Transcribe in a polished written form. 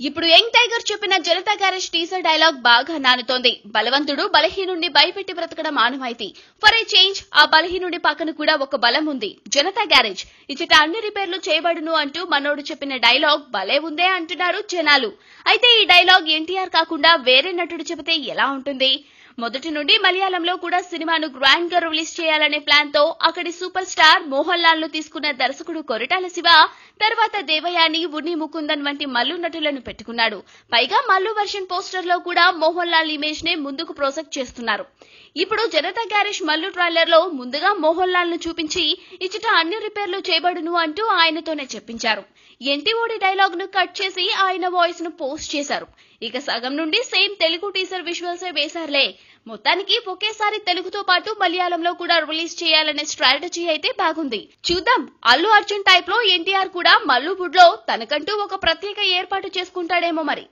ఇప్పుడు young tiger చెప్పిన Janata garage teaser dialogue బాగా నానుతోంది. బలవంతుడు బలహీనుడిని భయపెట్టి బ్రతకడం ఆనవాయితీ. ఫర్ ఏ చేంజ్ ఆ బలహీనుడి పక్కన కూడా ఒక బలం ఉంది. జనతా గ్యారేజ్ ఇచ్చట అన్ని రిపేర్లు చేయబడును అంటూ మనోడు చెప్పిన డైలాగ్ భలే ఉందే అంటున్నారు జనాలు. అయితే ఈ డైలాగ్ ఎన్టీఆర్ కాకుండా వేరే నటుడు చెబితే ఎలా ఉంటుంది? మొదటి నుండి మలయాళంలో కూడా సినిమాను గ్రాండ్ గా రిలీజ్ చేయాలనే ప్లాన్ తో అక్కడి సూపర్ స్టార్ మోహన్ లాల్ ను తీసుకున్న దర్శకుడు కొరటాల శివ తర్వాత దేవయాని, ఉన్ని ముకుందన్ వంటి మల్లు నటులను పెట్టుకున్నాడు. పైగా మల్లు వర్షన్ పోస్టర్ లో కూడా మోహన్ లాల్ ఇమేజ్ నే ముందుకు ప్రాజెక్ట్ చేస్తున్నారు. ఇప్పుడు జనతా గ్యారేజ్ మల్లు ట్రైలర్ లో ముందుగా మోహన్ లాల్ ను చూపించి ఇచ్చట అన్ని రిపేర్లు చేయబడును అంటూ ఆయనతోనే చెప్పించారు. ఎన్టీఓడి డైలాగ్ ను కట్ చేసి ఆయన వాయిస్ ను పోస్ట్ చేశారు. ఇక సగం నుండి సేమ్ తెలుగు టీజర్ విజువల్స్ వేశారులే. మొత్తానికి ఒకేసారి తెలుగుతో పాటు మలయాళంలో కూడా రిలీజ్ చేయాలనే స్ట్రాటజీ అయితే బాగుంది. చూద్దాం, అల్లు అర్జున్ టైప్ లో ఎన్టీఆర్ కూడా మల్లు వుడ్ లో తనకంటూ ఒక ప్రత్యేక ఏర్పాటు చేసుకుంటాడేమో మరి.